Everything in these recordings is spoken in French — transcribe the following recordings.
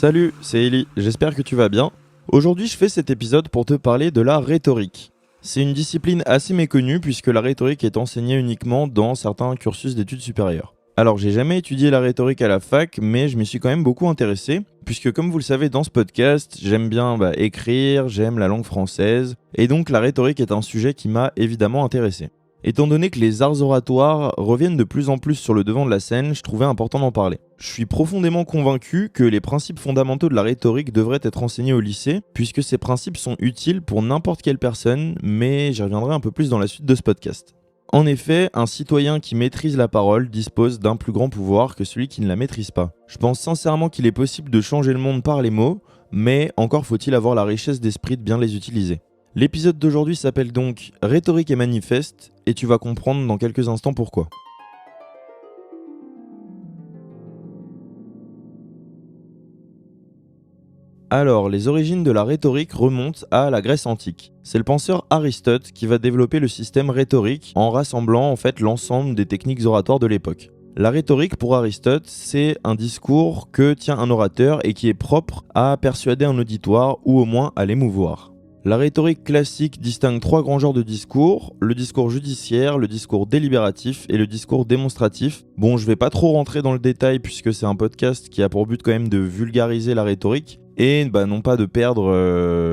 Salut, c'est Eli, j'espère que tu vas bien. Aujourd'hui, je fais cet épisode pour te parler de la rhétorique. C'est une discipline assez méconnue puisque la rhétorique est enseignée uniquement dans certains cursus d'études supérieures. Alors, j'ai jamais étudié la rhétorique à la fac, mais je m'y suis quand même beaucoup intéressé, puisque comme vous le savez dans ce podcast, j'aime bien écrire, j'aime la langue française, et donc la rhétorique est un sujet qui m'a évidemment intéressé. Étant donné que les arts oratoires reviennent de plus en plus sur le devant de la scène, je trouvais important d'en parler. Je suis profondément convaincu que les principes fondamentaux de la rhétorique devraient être enseignés au lycée, puisque ces principes sont utiles pour n'importe quelle personne, mais j'y reviendrai un peu plus dans la suite de ce podcast. En effet, un citoyen qui maîtrise la parole dispose d'un plus grand pouvoir que celui qui ne la maîtrise pas. Je pense sincèrement qu'il est possible de changer le monde par les mots, mais encore faut-il avoir la richesse d'esprit de bien les utiliser. L'épisode d'aujourd'hui s'appelle donc « Rhétorique et manifeste » et tu vas comprendre dans quelques instants pourquoi. Alors, les origines de la rhétorique remontent à la Grèce antique. C'est le penseur Aristote qui va développer le système rhétorique en rassemblant en fait l'ensemble des techniques oratoires de l'époque. La rhétorique pour Aristote, c'est un discours que tient un orateur et qui est propre à persuader un auditoire ou au moins à l'émouvoir. La rhétorique classique distingue trois grands genres de discours, le discours judiciaire, le discours délibératif et le discours démonstratif. Bon, je vais pas trop rentrer dans le détail puisque c'est un podcast qui a pour but quand même de vulgariser la rhétorique et non pas de perdre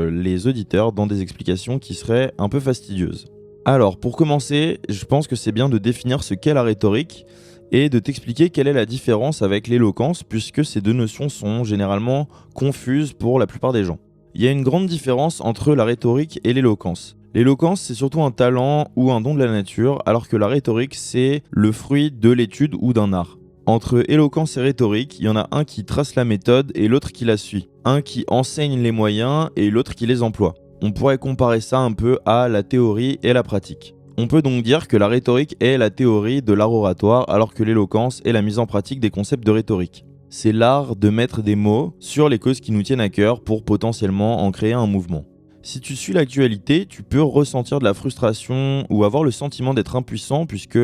les auditeurs dans des explications qui seraient un peu fastidieuses. Alors, pour commencer, je pense que c'est bien de définir ce qu'est la rhétorique et de t'expliquer quelle est la différence avec l'éloquence puisque ces deux notions sont généralement confuses pour la plupart des gens. Il y a une grande différence entre la rhétorique et l'éloquence. L'éloquence, c'est surtout un talent ou un don de la nature, alors que la rhétorique, c'est le fruit de l'étude ou d'un art. Entre éloquence et rhétorique, il y en a un qui trace la méthode et l'autre qui la suit. Un qui enseigne les moyens et l'autre qui les emploie. On pourrait comparer ça un peu à la théorie et la pratique. On peut donc dire que la rhétorique est la théorie de l'art oratoire, alors que l'éloquence est la mise en pratique des concepts de rhétorique. C'est l'art de mettre des mots sur les causes qui nous tiennent à cœur pour potentiellement en créer un mouvement. Si tu suis l'actualité, tu peux ressentir de la frustration ou avoir le sentiment d'être impuissant puisque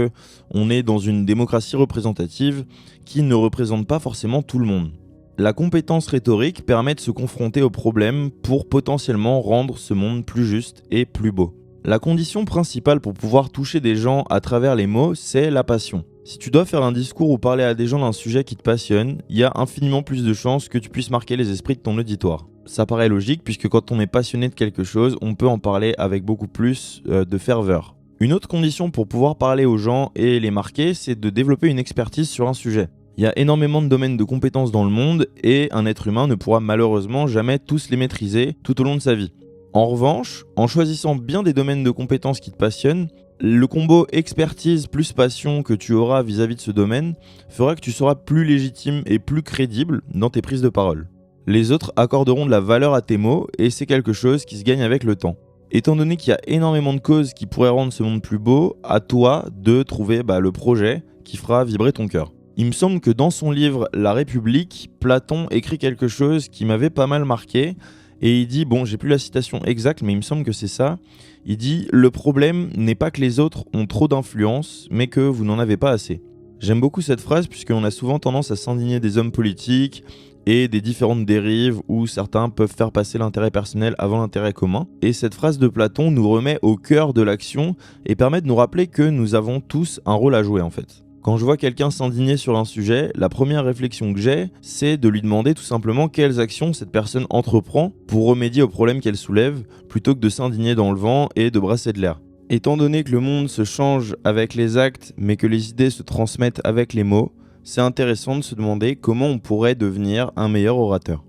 on est dans une démocratie représentative qui ne représente pas forcément tout le monde. La compétence rhétorique permet de se confronter aux problèmes pour potentiellement rendre ce monde plus juste et plus beau. La condition principale pour pouvoir toucher des gens à travers les mots, c'est la passion. Si tu dois faire un discours ou parler à des gens d'un sujet qui te passionne, il y a infiniment plus de chances que tu puisses marquer les esprits de ton auditoire. Ça paraît logique puisque quand on est passionné de quelque chose, on peut en parler avec beaucoup plus de ferveur. Une autre condition pour pouvoir parler aux gens et les marquer, c'est de développer une expertise sur un sujet. Il y a énormément de domaines de compétences dans le monde et un être humain ne pourra malheureusement jamais tous les maîtriser tout au long de sa vie. En revanche, en choisissant bien des domaines de compétences qui te passionnent, le combo expertise plus passion que tu auras vis-à-vis de ce domaine fera que tu seras plus légitime et plus crédible dans tes prises de parole. Les autres accorderont de la valeur à tes mots et c'est quelque chose qui se gagne avec le temps. Étant donné qu'il y a énormément de causes qui pourraient rendre ce monde plus beau, à toi de trouver le projet qui fera vibrer ton cœur. Il me semble que dans son livre La République, Platon écrit quelque chose qui m'avait pas mal marqué. Et il dit, j'ai plus la citation exacte, mais il me semble que c'est ça. Il dit « Le problème n'est pas que les autres ont trop d'influence, mais que vous n'en avez pas assez. » J'aime beaucoup cette phrase puisqu'on a souvent tendance à s'indigner des hommes politiques et des différentes dérives où certains peuvent faire passer l'intérêt personnel avant l'intérêt commun. Et cette phrase de Platon nous remet au cœur de l'action et permet de nous rappeler que nous avons tous un rôle à jouer en fait. Quand je vois quelqu'un s'indigner sur un sujet, la première réflexion que j'ai, c'est de lui demander tout simplement quelles actions cette personne entreprend pour remédier au problème qu'elle soulève, plutôt que de s'indigner dans le vent et de brasser de l'air. Étant donné que le monde se change avec les actes, mais que les idées se transmettent avec les mots, c'est intéressant de se demander comment on pourrait devenir un meilleur orateur.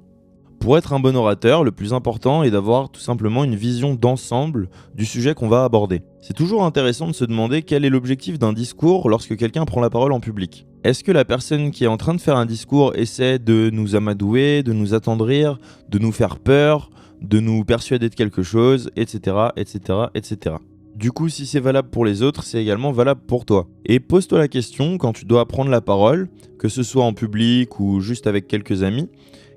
Pour être un bon orateur, le plus important est d'avoir tout simplement une vision d'ensemble du sujet qu'on va aborder. C'est toujours intéressant de se demander quel est l'objectif d'un discours lorsque quelqu'un prend la parole en public. Est-ce que la personne qui est en train de faire un discours essaie de nous amadouer, de nous attendrir, de nous faire peur, de nous persuader de quelque chose, etc., etc., etc. Du coup, si c'est valable pour les autres, c'est également valable pour toi. Et pose-toi la question, quand tu dois prendre la parole, que ce soit en public ou juste avec quelques amis,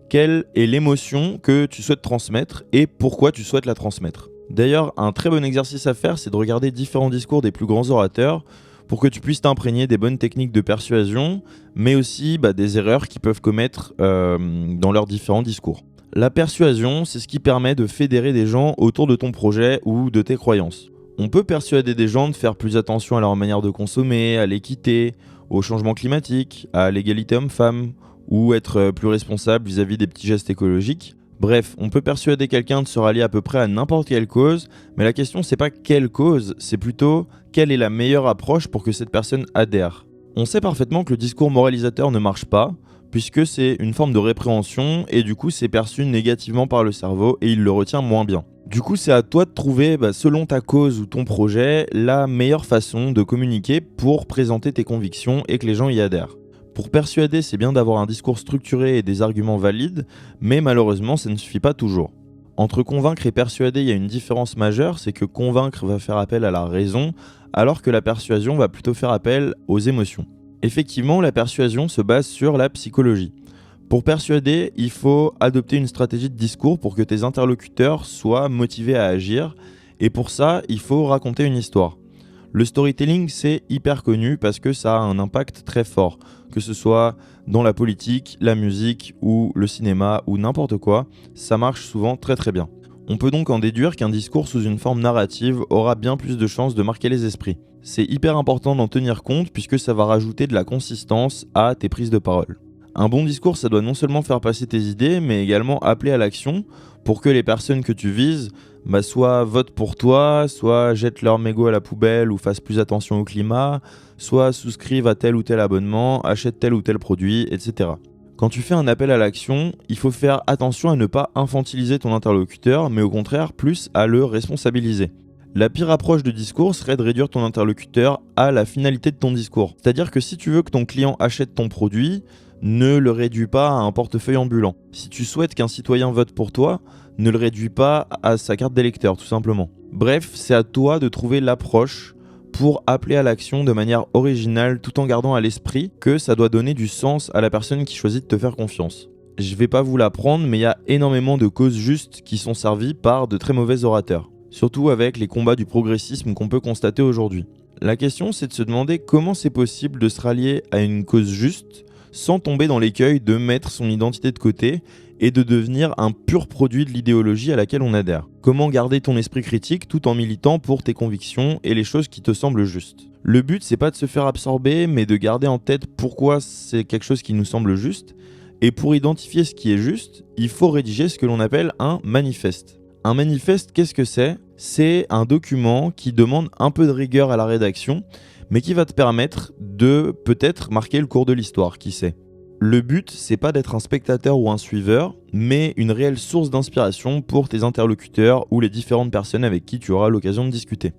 quelle est l'émotion que tu souhaites transmettre et pourquoi tu souhaites la transmettre. D'ailleurs, un très bon exercice à faire, c'est de regarder différents discours des plus grands orateurs pour que tu puisses t'imprégner des bonnes techniques de persuasion, mais aussi des erreurs qu'ils peuvent commettre dans leurs différents discours. La persuasion, c'est ce qui permet de fédérer des gens autour de ton projet ou de tes croyances. On peut persuader des gens de faire plus attention à leur manière de consommer, à l'équité, au changement climatique, à l'égalité homme-femme, ou être plus responsable vis-à-vis des petits gestes écologiques. Bref, on peut persuader quelqu'un de se rallier à peu près à n'importe quelle cause, mais la question c'est pas quelle cause, c'est plutôt quelle est la meilleure approche pour que cette personne adhère. On sait parfaitement que le discours moralisateur ne marche pas, puisque c'est une forme de répréhension et du coup c'est perçu négativement par le cerveau et il le retient moins bien. Du coup c'est à toi de trouver, selon ta cause ou ton projet, la meilleure façon de communiquer pour présenter tes convictions et que les gens y adhèrent. Pour persuader, c'est bien d'avoir un discours structuré et des arguments valides, mais malheureusement ça ne suffit pas toujours. Entre convaincre et persuader, il y a une différence majeure, c'est que convaincre va faire appel à la raison, alors que la persuasion va plutôt faire appel aux émotions. Effectivement, la persuasion se base sur la psychologie. Pour persuader, il faut adopter une stratégie de discours pour que tes interlocuteurs soient motivés à agir, et pour ça, il faut raconter une histoire. Le storytelling, c'est hyper connu parce que ça a un impact très fort, que ce soit dans la politique, la musique ou le cinéma ou n'importe quoi, ça marche souvent très très bien. On peut donc en déduire qu'un discours sous une forme narrative aura bien plus de chances de marquer les esprits. C'est hyper important d'en tenir compte puisque ça va rajouter de la consistance à tes prises de parole. Un bon discours, ça doit non seulement faire passer tes idées, mais également appeler à l'action pour que les personnes que tu vises soit votent pour toi, soit jettent leur mégot à la poubelle ou fassent plus attention au climat, soit souscrivent à tel ou tel abonnement, achètent tel ou tel produit, etc. Quand tu fais un appel à l'action, il faut faire attention à ne pas infantiliser ton interlocuteur, mais au contraire plus à le responsabiliser. La pire approche de discours serait de réduire ton interlocuteur à la finalité de ton discours. C'est-à-dire que si tu veux que ton client achète ton produit, ne le réduis pas à un portefeuille ambulant. Si tu souhaites qu'un citoyen vote pour toi, ne le réduis pas à sa carte d'électeur, tout simplement. Bref, c'est à toi de trouver l'approche pour appeler à l'action de manière originale tout en gardant à l'esprit que ça doit donner du sens à la personne qui choisit de te faire confiance. Je vais pas vous l'apprendre, mais il y a énormément de causes justes qui sont servies par de très mauvais orateurs. Surtout avec les combats du progressisme qu'on peut constater aujourd'hui. La question, c'est de se demander comment c'est possible de se rallier à une cause juste sans tomber dans l'écueil de mettre son identité de côté et de devenir un pur produit de l'idéologie à laquelle on adhère. Comment garder ton esprit critique tout en militant pour tes convictions et les choses qui te semblent justes. Le but, c'est pas de se faire absorber, mais de garder en tête pourquoi c'est quelque chose qui nous semble juste. Et pour identifier ce qui est juste, il faut rédiger ce que l'on appelle un manifeste. Un manifeste, qu'est-ce que c'est ? C'est un document qui demande un peu de rigueur à la rédaction, mais qui va te permettre de peut-être marquer le cours de l'histoire, qui sait. Le but, c'est pas d'être un spectateur ou un suiveur, mais une réelle source d'inspiration pour tes interlocuteurs ou les différentes personnes avec qui tu auras l'occasion de discuter.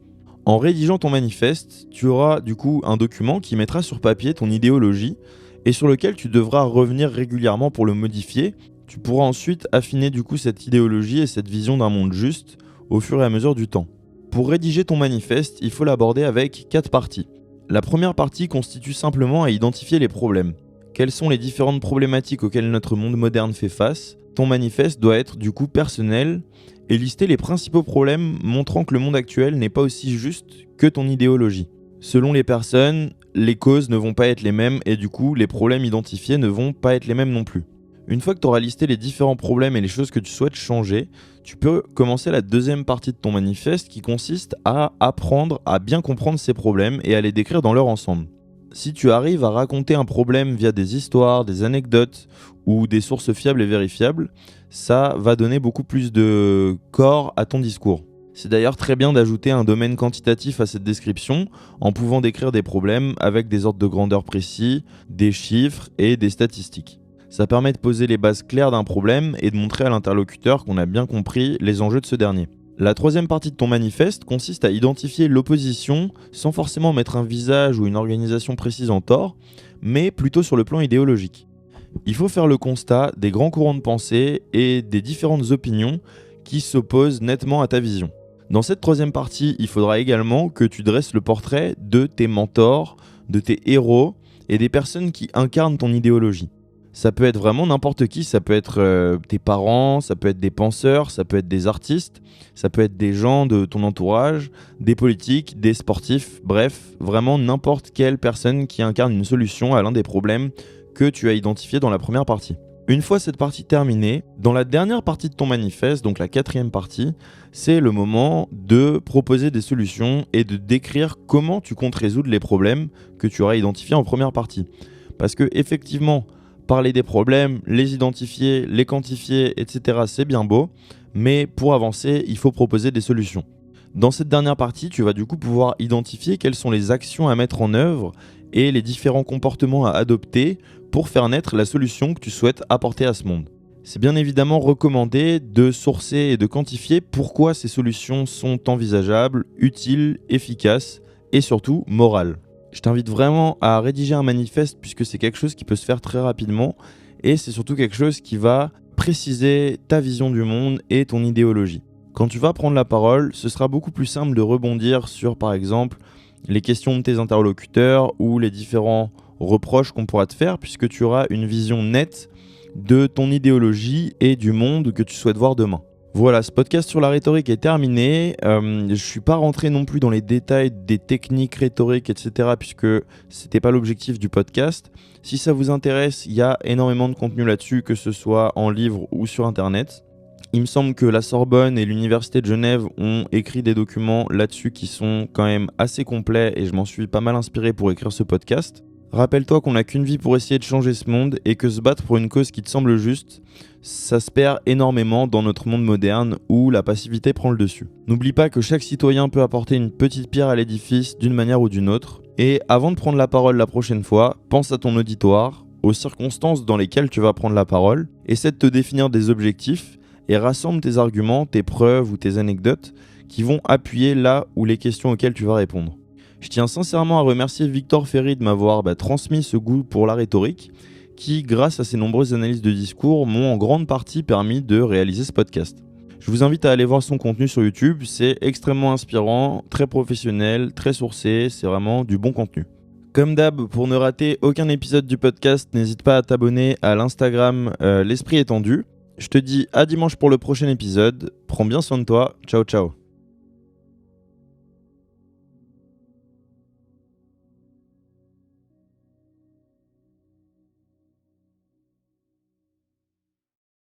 En rédigeant ton manifeste, tu auras du coup un document qui mettra sur papier ton idéologie et sur lequel tu devras revenir régulièrement pour le modifier. Tu pourras ensuite affiner du coup cette idéologie et cette vision d'un monde juste au fur et à mesure du temps. Pour rédiger ton manifeste, il faut l'aborder avec 4 parties. La première partie constitue simplement à identifier les problèmes. Quelles sont les différentes problématiques auxquelles notre monde moderne fait face ? Ton manifeste doit être du coup personnel et lister les principaux problèmes montrant que le monde actuel n'est pas aussi juste que ton idéologie. Selon les personnes, les causes ne vont pas être les mêmes et du coup les problèmes identifiés ne vont pas être les mêmes non plus. Une fois que tu auras listé les différents problèmes et les choses que tu souhaites changer, tu peux commencer la deuxième partie de ton manifeste qui consiste à apprendre à bien comprendre ces problèmes et à les décrire dans leur ensemble. Si tu arrives à raconter un problème via des histoires, des anecdotes ou des sources fiables et vérifiables, ça va donner beaucoup plus de corps à ton discours. C'est d'ailleurs très bien d'ajouter un domaine quantitatif à cette description en pouvant décrire des problèmes avec des ordres de grandeur précis, des chiffres et des statistiques. Ça permet de poser les bases claires d'un problème et de montrer à l'interlocuteur qu'on a bien compris les enjeux de ce dernier. La troisième partie de ton manifeste consiste à identifier l'opposition sans forcément mettre un visage ou une organisation précise en tort, mais plutôt sur le plan idéologique. Il faut faire le constat des grands courants de pensée et des différentes opinions qui s'opposent nettement à ta vision. Dans cette troisième partie, il faudra également que tu dresses le portrait de tes mentors, de tes héros et des personnes qui incarnent ton idéologie. Ça peut être vraiment n'importe qui, ça peut être tes parents, ça peut être des penseurs, ça peut être des artistes, ça peut être des gens de ton entourage, des politiques, des sportifs, bref, vraiment n'importe quelle personne qui incarne une solution à l'un des problèmes que tu as identifiés dans la première partie. Une fois cette partie terminée, dans la dernière partie de ton manifeste, donc la 4e partie, c'est le moment de proposer des solutions et de décrire comment tu comptes résoudre les problèmes que tu auras identifiés en première partie. Parce que effectivement, parler des problèmes, les identifier, les quantifier, etc. c'est bien beau, mais pour avancer, il faut proposer des solutions. Dans cette dernière partie, tu vas du coup pouvoir identifier quelles sont les actions à mettre en œuvre et les différents comportements à adopter pour faire naître la solution que tu souhaites apporter à ce monde. C'est bien évidemment recommandé de sourcer et de quantifier pourquoi ces solutions sont envisageables, utiles, efficaces et surtout morales. Je t'invite vraiment à rédiger un manifeste puisque c'est quelque chose qui peut se faire très rapidement et c'est surtout quelque chose qui va préciser ta vision du monde et ton idéologie. Quand tu vas prendre la parole, ce sera beaucoup plus simple de rebondir sur par exemple les questions de tes interlocuteurs ou les différents reproches qu'on pourra te faire puisque tu auras une vision nette de ton idéologie et du monde que tu souhaites voir demain. Voilà, ce podcast sur la rhétorique est terminé. Je ne suis pas rentré non plus dans les détails des techniques rhétoriques, etc. puisque c'était pas l'objectif du podcast. Si ça vous intéresse, il y a énormément de contenu là-dessus, que ce soit en livre ou sur Internet. Il me semble que la Sorbonne et l'Université de Genève ont écrit des documents là-dessus qui sont quand même assez complets et je m'en suis pas mal inspiré pour écrire ce podcast. Rappelle-toi qu'on n'a qu'une vie pour essayer de changer ce monde et que se battre pour une cause qui te semble juste, ça se perd énormément dans notre monde moderne où la passivité prend le dessus. N'oublie pas que chaque citoyen peut apporter une petite pierre à l'édifice d'une manière ou d'une autre. Et avant de prendre la parole la prochaine fois, pense à ton auditoire, aux circonstances dans lesquelles tu vas prendre la parole, essaie de te définir des objectifs et rassemble tes arguments, tes preuves ou tes anecdotes qui vont appuyer là où les questions auxquelles tu vas répondre. Je tiens sincèrement à remercier Victor Ferry de m'avoir transmis ce goût pour la rhétorique qui, grâce à ses nombreuses analyses de discours, m'ont en grande partie permis de réaliser ce podcast. Je vous invite à aller voir son contenu sur YouTube, c'est extrêmement inspirant, très professionnel, très sourcé, c'est vraiment du bon contenu. Comme d'hab, pour ne rater aucun épisode du podcast, n'hésite pas à t'abonner à l'Instagram L'Esprit Étendu. Je te dis à dimanche pour le prochain épisode, prends bien soin de toi, ciao ciao.